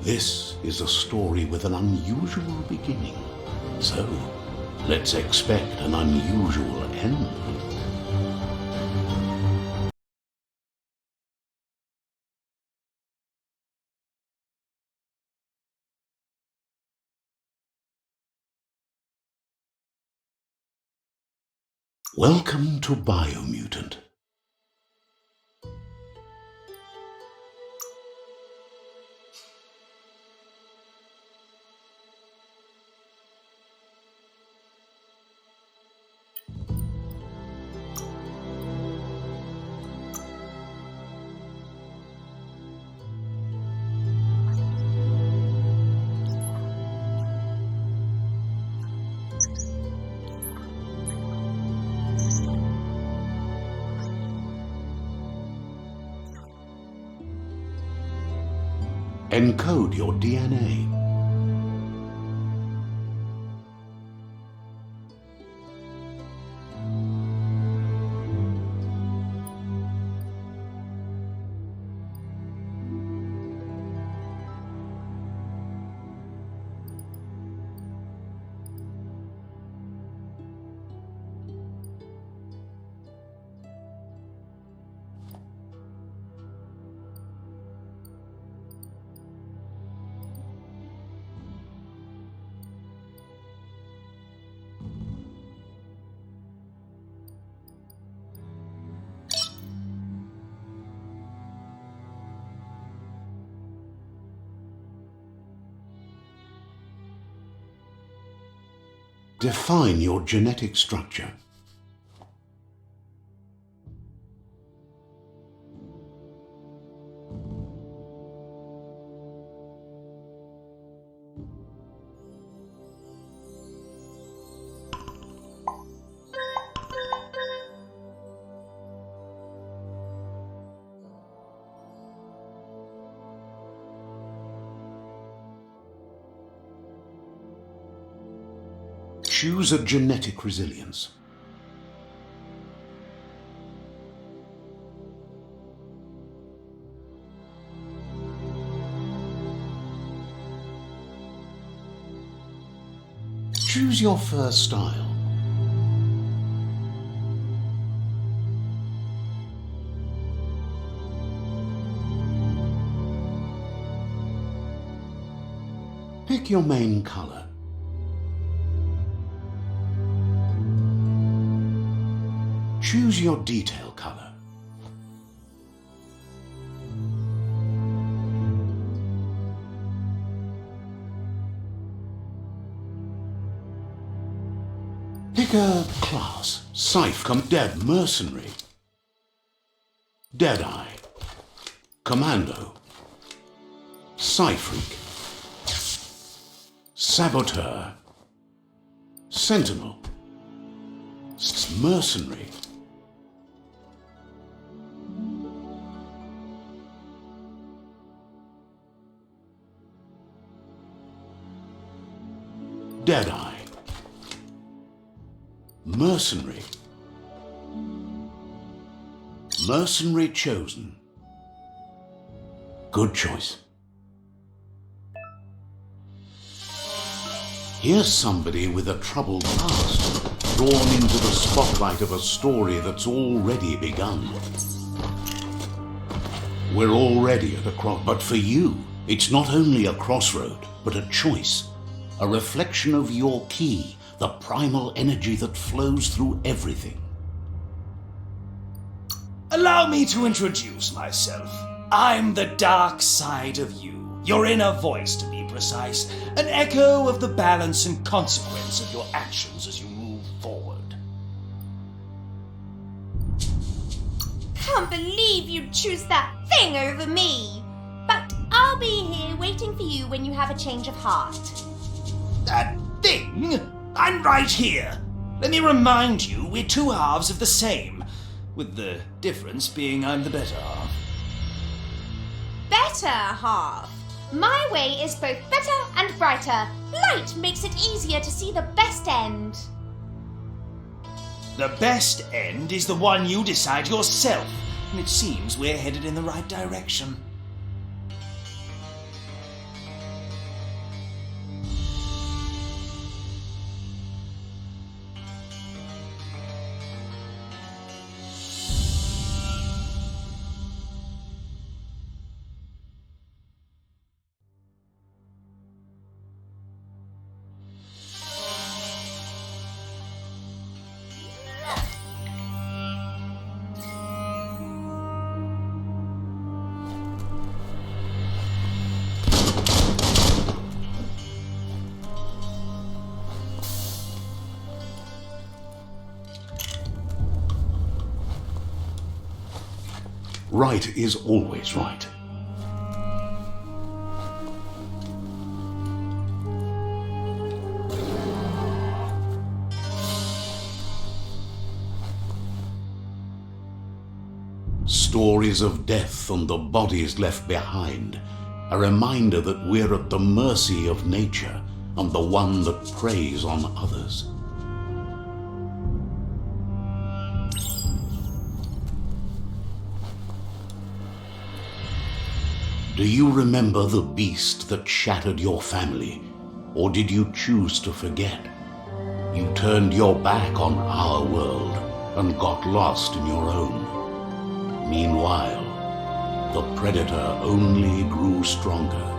This is a story with an unusual beginning, so let's expect an unusual end. Welcome to Biomutant. Encode your DNA. Define your genetic structure. Choose a genetic resilience. Choose your first style. Pick your main color. Choose your detail color. Pick a class. Scythe, dead mercenary. Deadeye. Commando. Psyphreak. Saboteur. Sentinel. Mercenary. Deadeye. Mercenary. Mercenary chosen. Good choice. Here's somebody with a troubled past, drawn into the spotlight of a story that's already begun. We're already at a cross, but for you, it's not only a crossroad, but a choice. A reflection of your key, the primal energy that flows through everything. Allow me to introduce myself. I'm the dark side of you, your inner voice to be precise, an echo of the balance and consequence of your actions as you move forward. Can't believe you'd choose that thing over me! But I'll be here waiting for you when you have a change of heart. That thing? I'm right here. Let me remind you, we're two halves of the same, with the difference being I'm the better half. Better half? My way is both better and brighter. Light makes it easier to see the best end. The best end is the one you decide yourself, and it seems we're headed in the right direction. Right is always right. Stories of death and the bodies left behind, a reminder that we're at the mercy of nature and the one that preys on others. Do you remember the beast that shattered your family, or did you choose to forget? You turned your back on our world and got lost in your own. Meanwhile, the predator only grew stronger.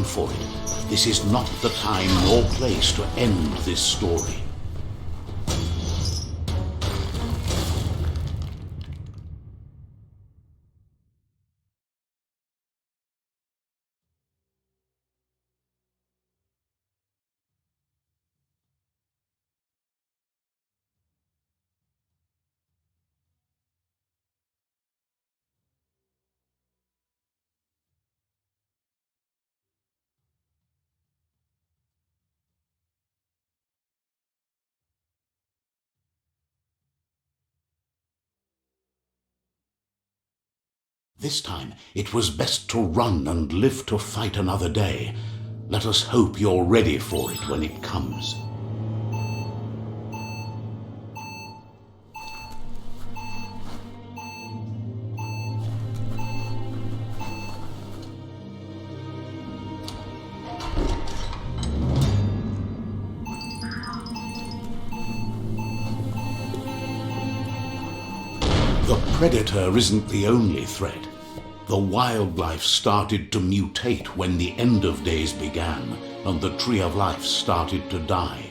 For it. This is not the time nor place to end this story. This time it was best to run and live to fight another day. Let us hope you're ready for it when it comes. The predator isn't the only threat. The wildlife started to mutate when the end of days began and the tree of life started to die.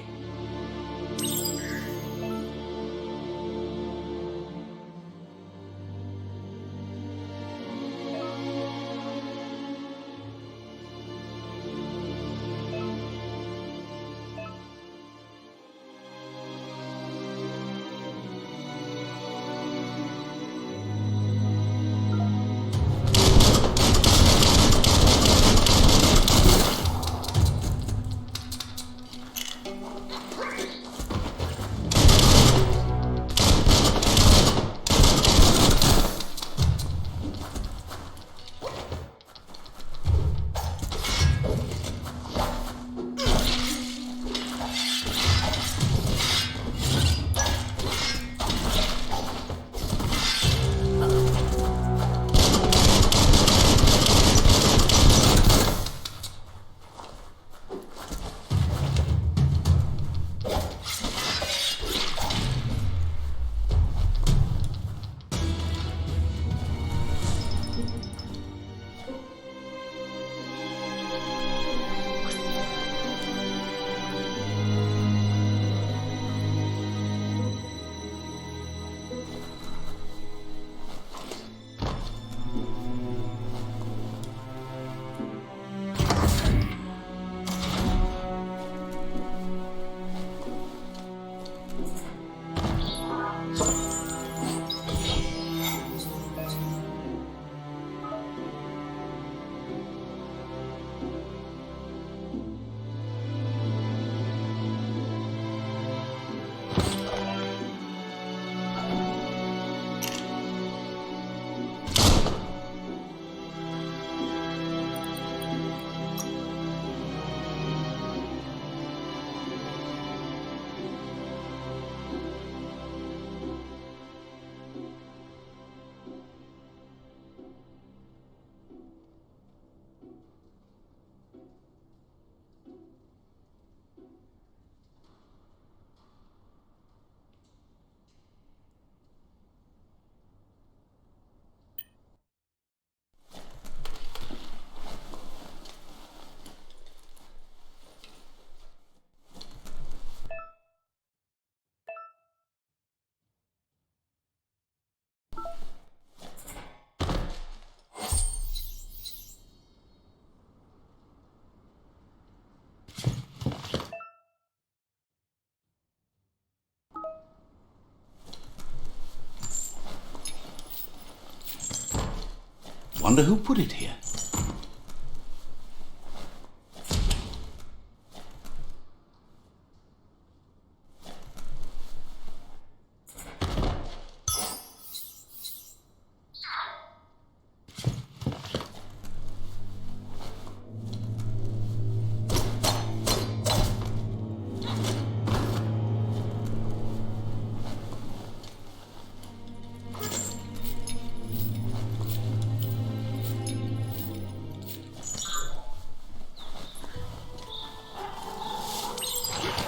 Wonder who put it here.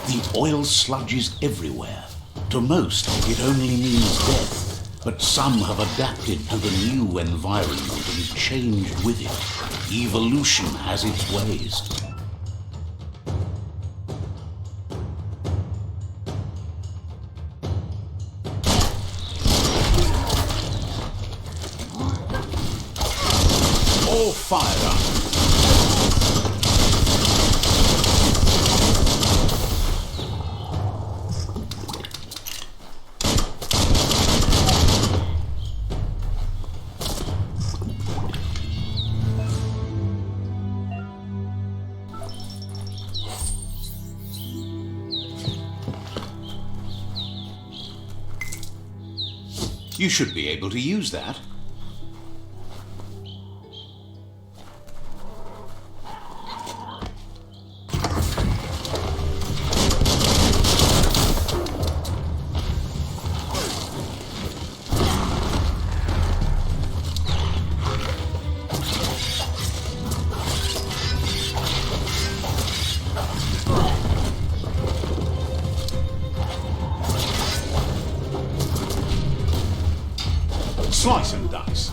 The oil sludges everywhere. To most, it only means death, but some have adapted to the new environment and changed with it. Evolution has its ways. All fired up. You should be able to use that. Slice and dice.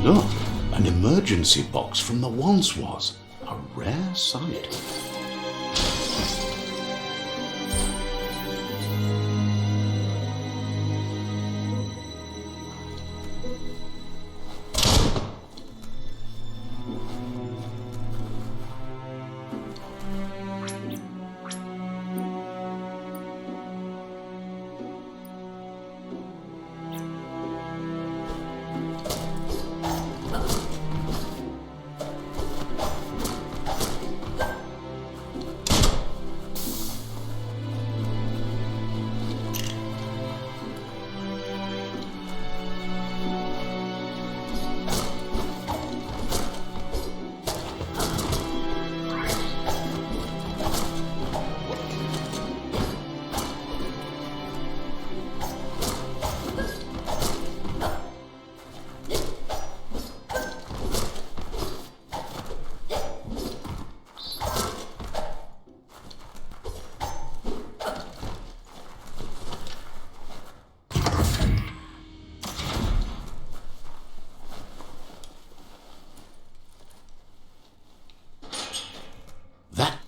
Look, an emergency box from the once was. A rare sight.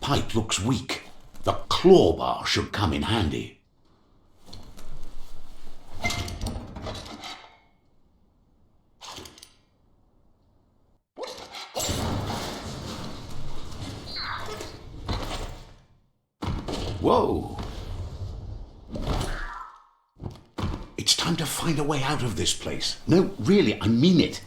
pipe looks weak. The claw bar should come in handy. Whoa! It's time to find a way out of this place. No, really, I mean it.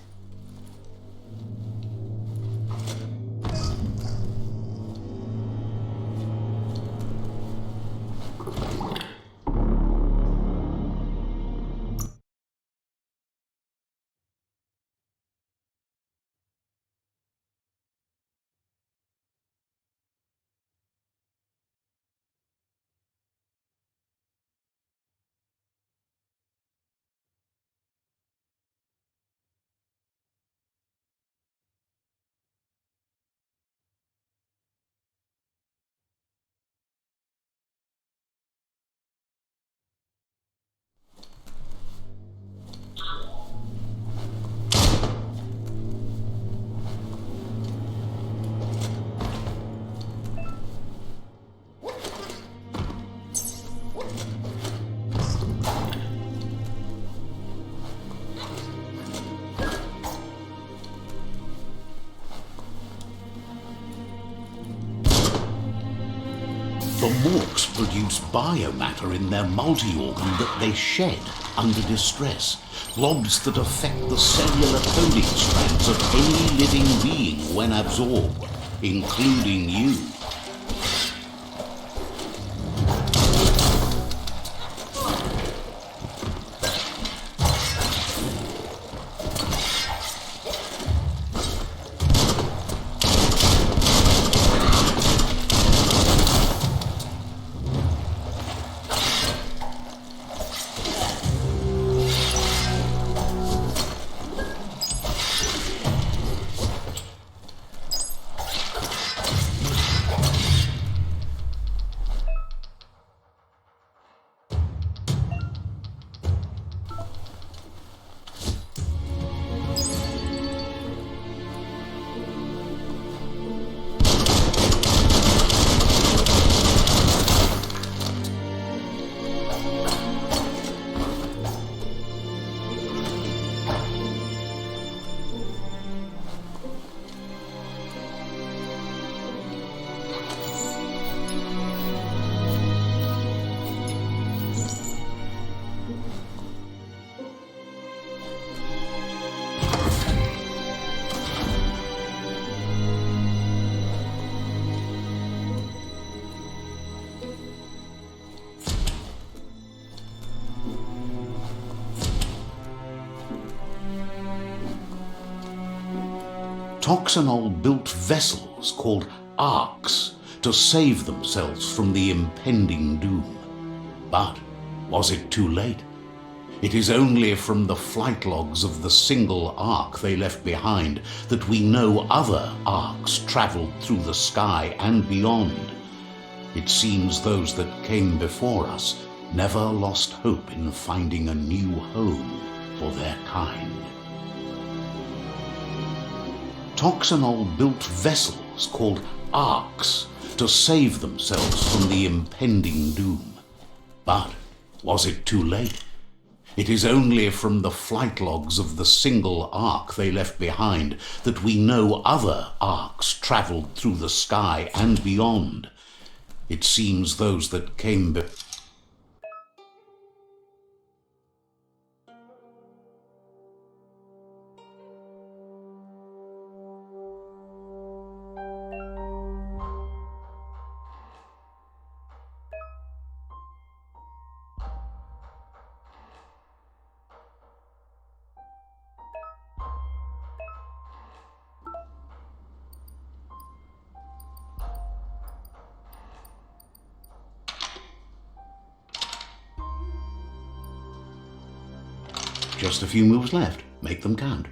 The morks produce biomatter in their multi-organ that they shed under distress, blobs that affect the cellular coding strands of any living being when absorbed, including you. Toxanol built vessels called arks to save themselves from the impending doom. But was it too late? It is only from the flight logs of the single ark they left behind that we know other arks travelled through the sky and beyond. It seems those that came before us never lost hope in finding a new home for their kind. Toxanol built vessels called arks to save themselves from the impending doom. But was it too late? It is only from the flight logs of the single ark they left behind that we know other arks travelled through the sky and beyond. It seems those that came before. Just a few moves left. Make them count.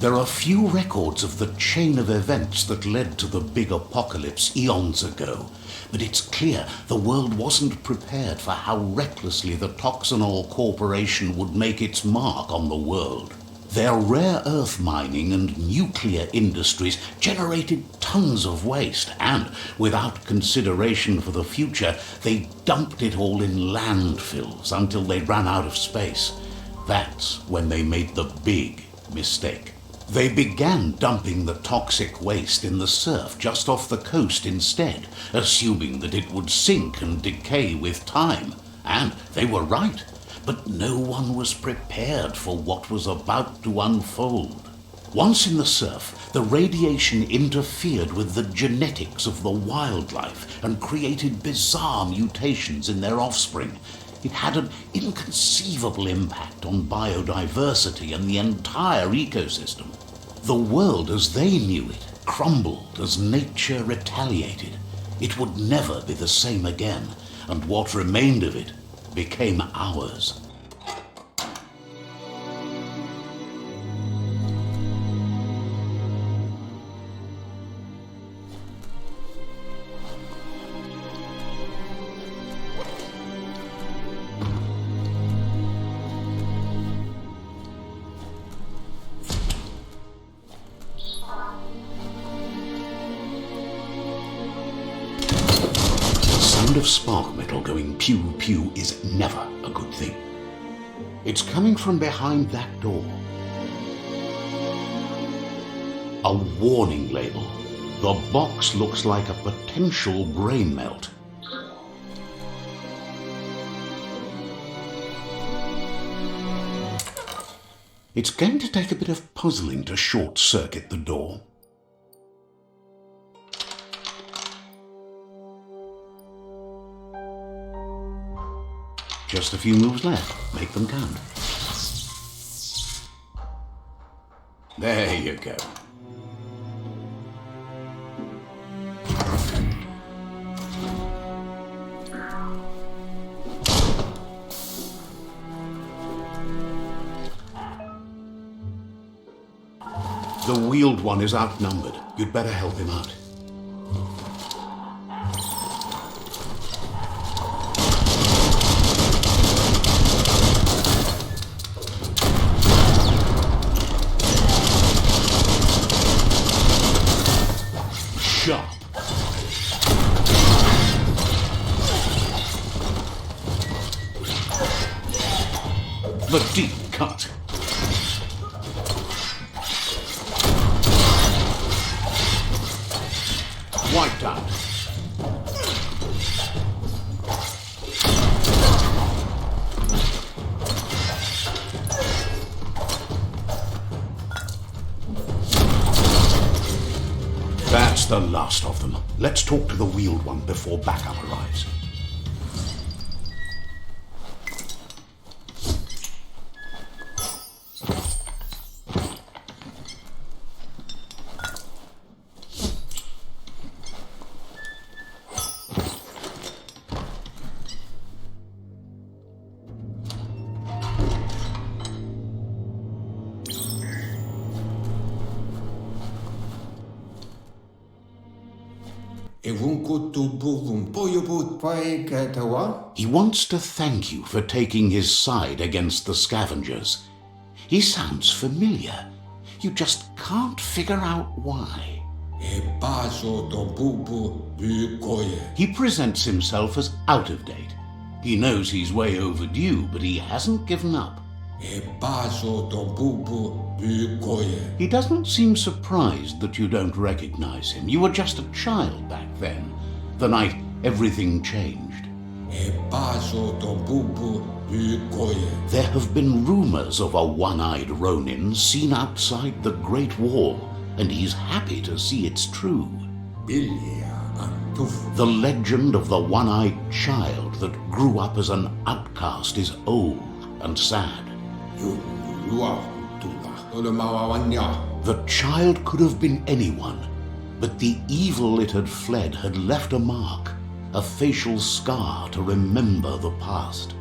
There are few records of the chain of events that led to the big apocalypse eons ago, but it's clear the world wasn't prepared for how recklessly the Toxanol Corporation would make its mark on the world. Their rare earth mining and nuclear industries generated tons of waste, and, without consideration for the future, they dumped it all in landfills until they ran out of space. That's when they made the big mistake. They began dumping the toxic waste in the surf just off the coast instead, assuming that it would sink and decay with time. And they were right. But no one was prepared for what was about to unfold. Once in the surf, the radiation interfered with the genetics of the wildlife and created bizarre mutations in their offspring. It had an inconceivable impact on biodiversity and the entire ecosystem. The world as they knew it crumbled as nature retaliated. It would never be the same again, and what remained of it became ours. Of spark metal going pew pew is never a good thing. It's coming from behind that door. A warning label. The box looks like a potential brain melt. It's going to take a bit of puzzling to short-circuit the door. Just a few moves left. Make them count. There you go. The wheeled one is outnumbered. You'd better help him out. The deep cut. Wiped out. That's the last of them. Let's talk to the wheeled one before backup arrives. He wants to thank you for taking his side against the scavengers. He sounds familiar. You just can't figure out why. He presents himself as out of date. He knows he's way overdue, but he hasn't given up. He doesn't seem surprised that you don't recognize him. You were just a child back then, the night everything changed. There have been rumors of a one-eyed Ronin seen outside the Great Wall, and he's happy to see it's true. The legend of the one-eyed child that grew up as an outcast is old and sad. The child could have been anyone, but the evil it had fled had left a mark, a facial scar to remember the past.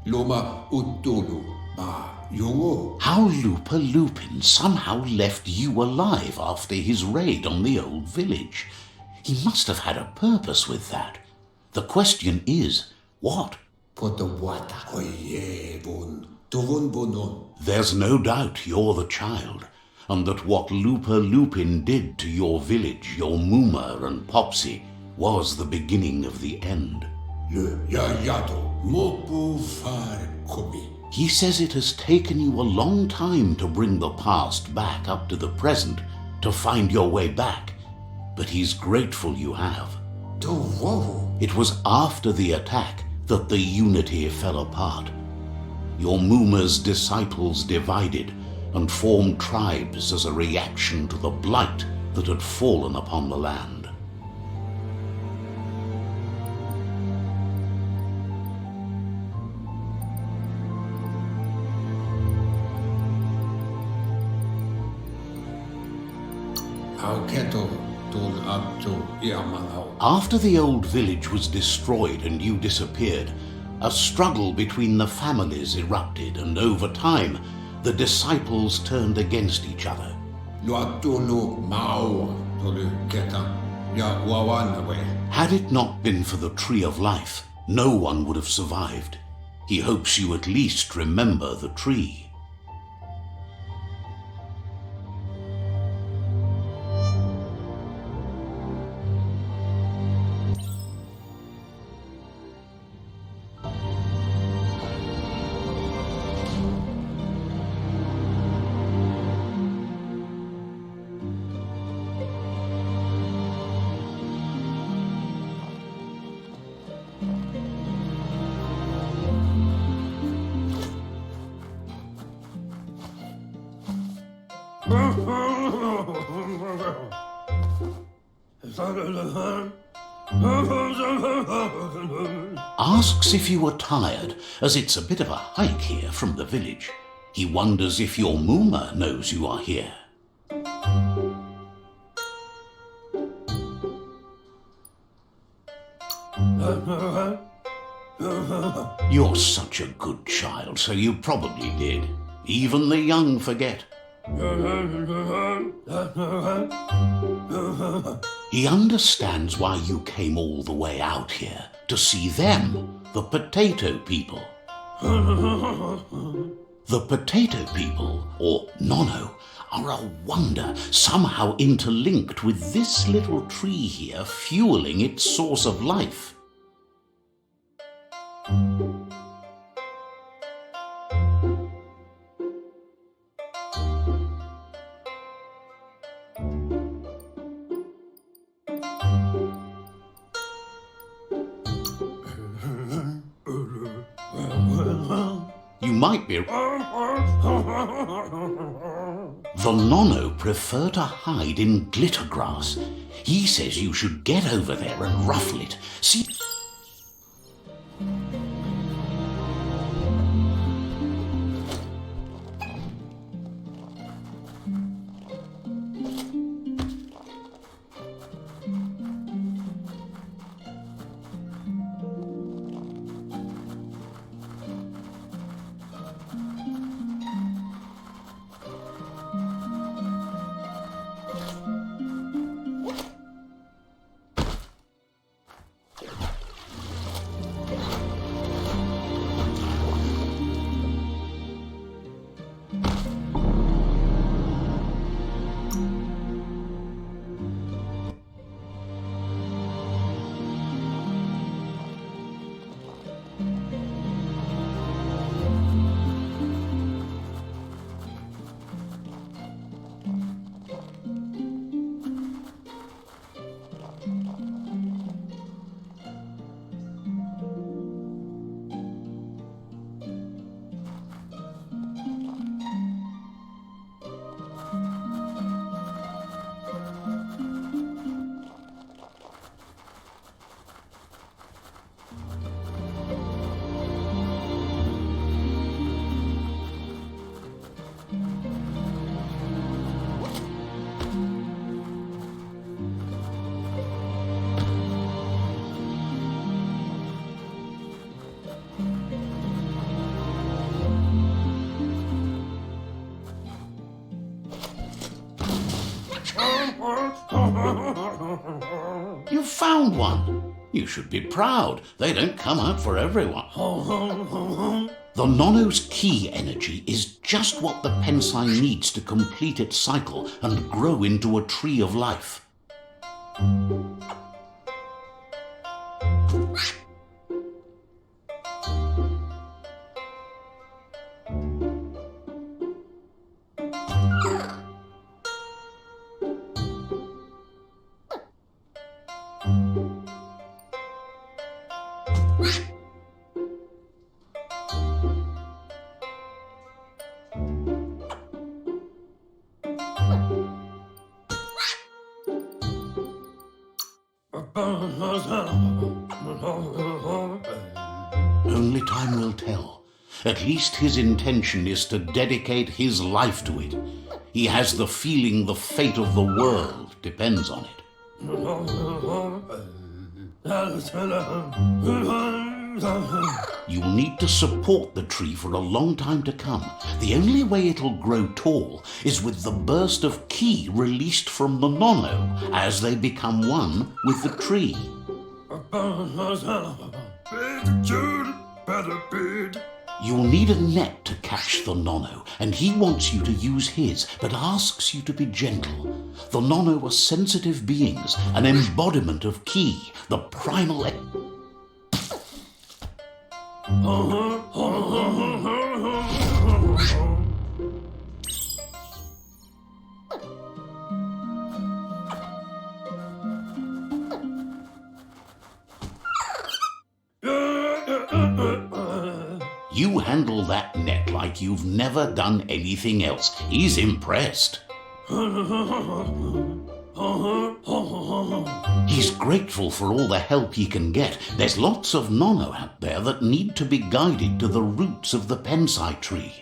Loma utulu ma yungo. How Looper Lupin somehow left you alive after his raid on the old village. He must have had a purpose with that. The question is, what? Potawata oye bun tuvun bunun. There's no doubt you're the child, and that what Looper Lupin did to your village, your Mooma and Popsy, was the beginning of the end. Le yayato mopu fare komi. He says it has taken you a long time to bring the past back up to the present, to find your way back, but he's grateful you have. To wovu. It was after the attack that the unity fell apart. Your Mooma's disciples divided and formed tribes as a reaction to the blight that had fallen upon the land. Auketo tul abtu yamanao. After the old village was destroyed and you disappeared, a struggle between the families erupted, and over time, the disciples turned against each other. Luatulu mao tulu keta ya wawanawe. Had it not been for the Tree of Life, no one would have survived. He hopes you at least remember the tree. Asks if you are tired, as it's a bit of a hike here from the village. He wonders if your Mooma knows you are here. You're such a good child, so you probably did. Even the young forget. He understands why you came all the way out here, to see them, the potato people. The potato people, or Nono, are a wonder, somehow interlinked with this little tree here, fueling its source of life. You might be... The Nono prefer to hide in glitter grass. He says you should get over there and ruffle it. See... You've found one. You should be proud. They don't come out for everyone. The nono's key energy is just what the pensai needs to complete its cycle and grow into a tree of life. Only time will tell. At least his intention is to dedicate his life to it. He has the feeling the fate of the world depends on it. You'll need to support the tree for a long time to come. The only way it'll grow tall is with the burst of ki released from the nono as they become one with the tree. You'll need a net to catch the nono, and he wants you to use his, but asks you to be gentle. The nono are sensitive beings, an embodiment of ki, the primal... You handle that net like you've never done anything else. He's impressed. He's grateful for all the help he can get. There's lots of nono out there that need to be guided to the roots of the pensai tree.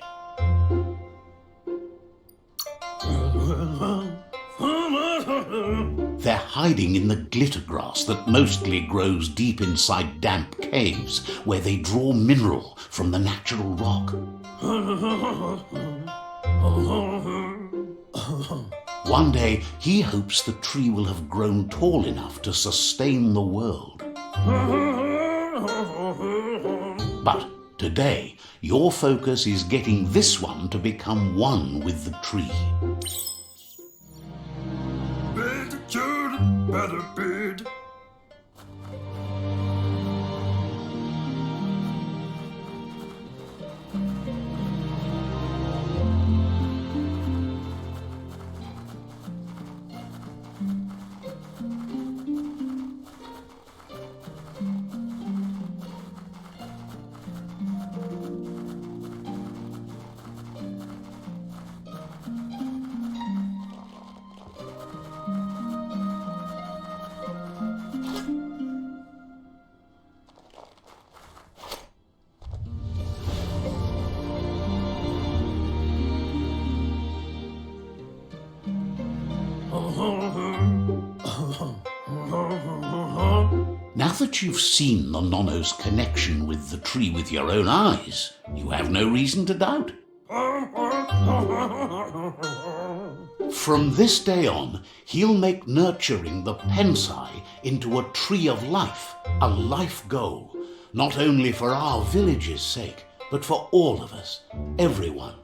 They're hiding in the glitter grass that mostly grows deep inside damp caves where they draw mineral from the natural rock. One day, he hopes the tree will have grown tall enough to sustain the world. But today, your focus is getting this one to become one with the tree. Better bid. Now that you've seen the nono's connection with the tree with your own eyes, you have no reason to doubt. From this day on, he'll make nurturing the pensai into a tree of life, a life goal, not only for our village's sake, but for all of us, everyone.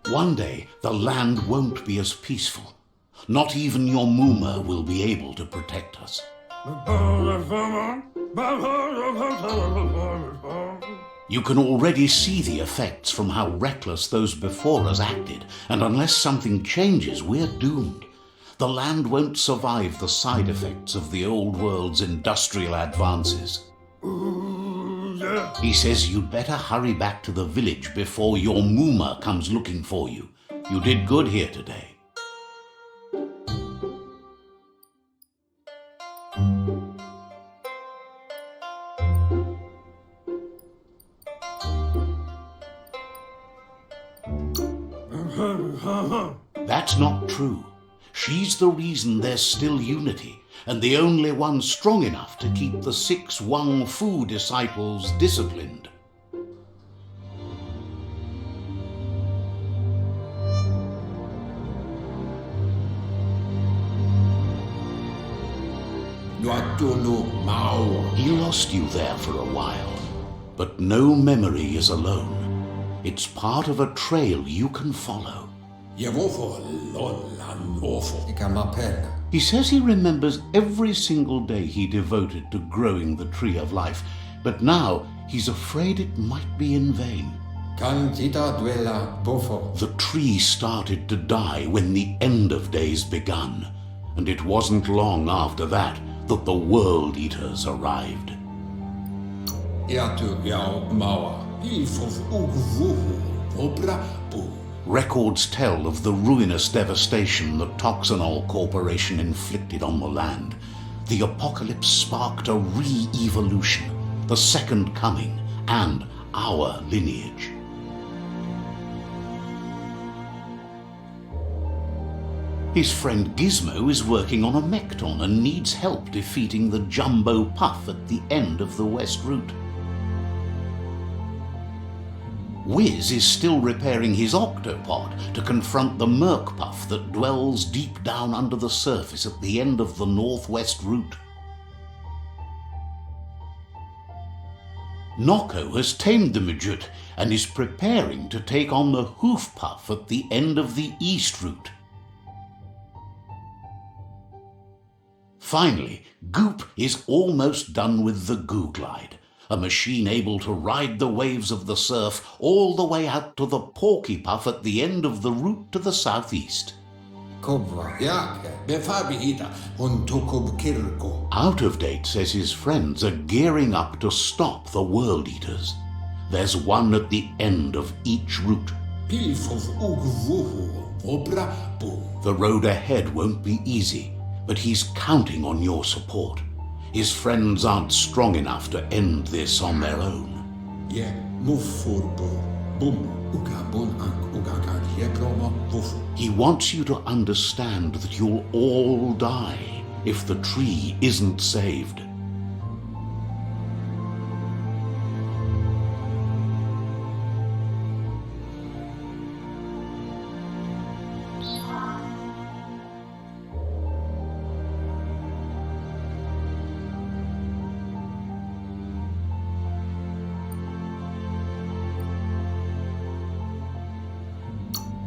One day, the land won't be as peaceful. Not even your Muma will be able to protect us. You can already see the effects from how reckless those before us acted, and unless something changes, we're doomed. The land won't survive the side effects of the old world's industrial advances. He says you'd better hurry back to the village before your Muma comes looking for you. You did good here today. That's not true. She's the reason there's still unity, and the only one strong enough to keep the 6 Wang Fu disciples disciplined. Tuatunu mau. He lost you there for a while, but no memory is alone. It's part of a trail you can follow. Yevofo lolan ofo. Ikamapen. He says he remembers every single day he devoted to growing the tree of life, but now he's afraid it might be in vain. Candida duela bofo. The tree started to die when the end of days begun, and it wasn't long after that that the world eaters arrived. Iatu yao mawa. Ilfof ugvuhu. Obra bu. Records tell of the ruinous devastation the Toxanol Corporation inflicted on the land. The apocalypse sparked a re-evolution, the second coming, and our lineage. His friend Gizmo is working on a Mekton and needs help defeating the Jumbo Puff at the end of the West Route. Wiz is still repairing his octopod to confront the Merc Puff that dwells deep down under the surface at the end of the Northwest Route. Noko has tamed the Midget and is preparing to take on the Hoof Puff at the end of the East Route. Finally, Goop is almost done with the Goo Glide, a machine able to ride the waves of the surf all the way out to the Porky Puff at the end of the route to the southeast. Kobwa yake. Befabi ita. Hontokob kirko. Out of Date says his friends are gearing up to stop the World Eaters. There's one at the end of each route. Pilfof ugvuhu. Obra bu. The road ahead won't be easy, but he's counting on your support. His friends aren't strong enough to end this on their own. Ye mufurbo. Bum. Ugabon ank ugagan yebromo vufu. He wants you to understand that you'll all die if the tree isn't saved.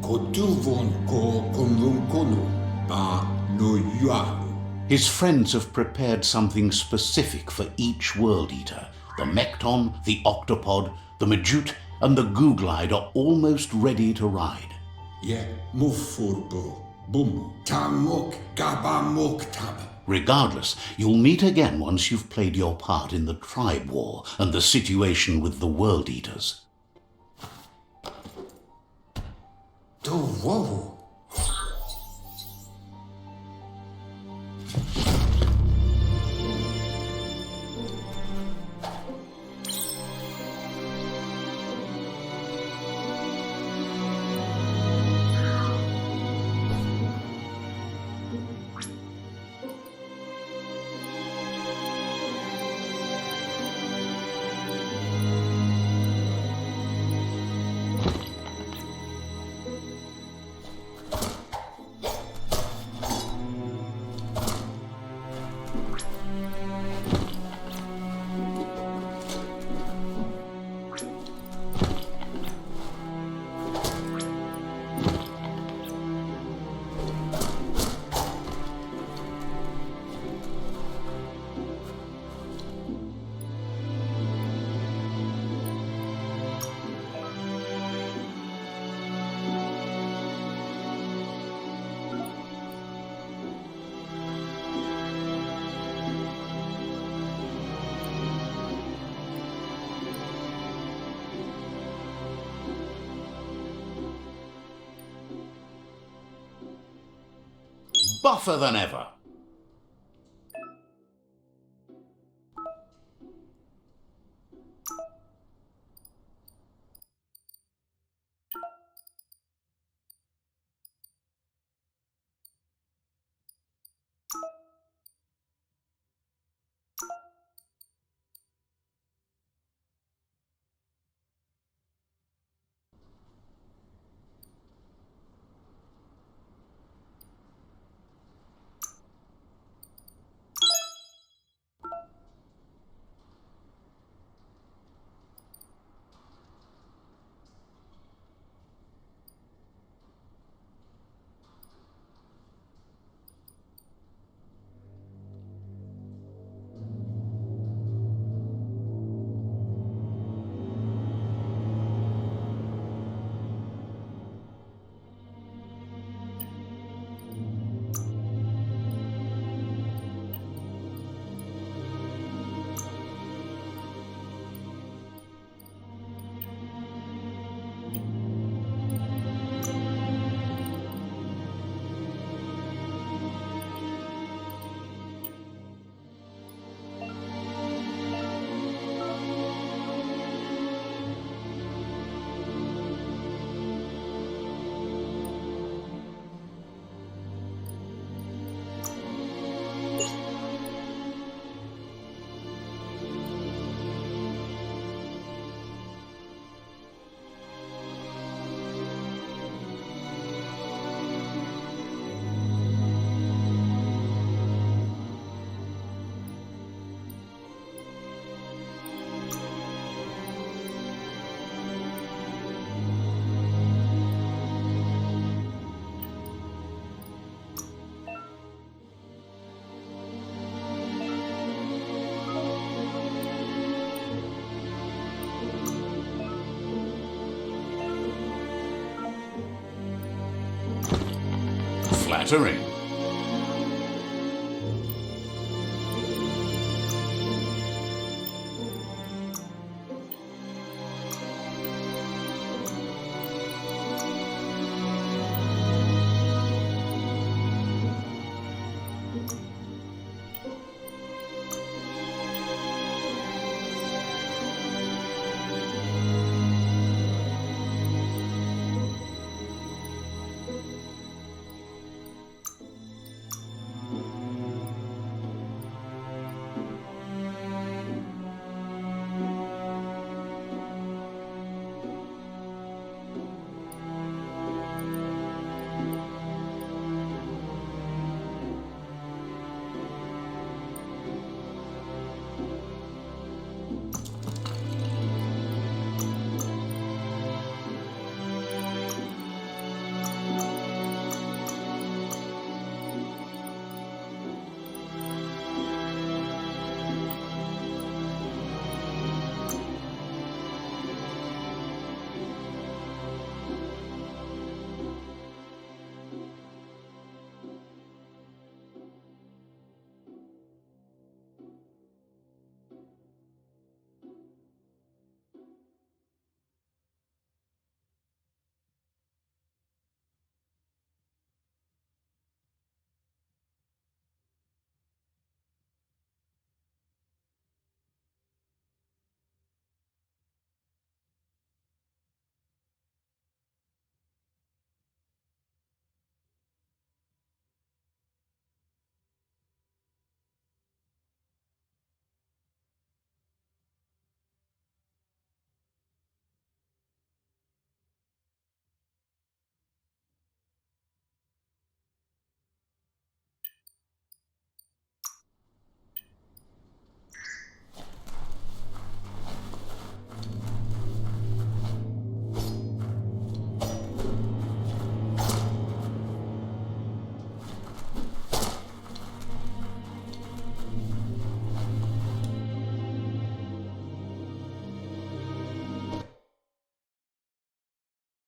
Kotuvon ko konlunkonu. Ba no yualu. His friends have prepared something specific for each World Eater. The Mekton, the Octopod, the Majute, and the Goo Glide are almost ready to ride. Ye mufurbo. Bum. Tamok gabamok tab. Regardless, you'll meet again once you've played your part in the tribe war and the situation with the World Eaters. Do wowu. Buffer than ever. entering.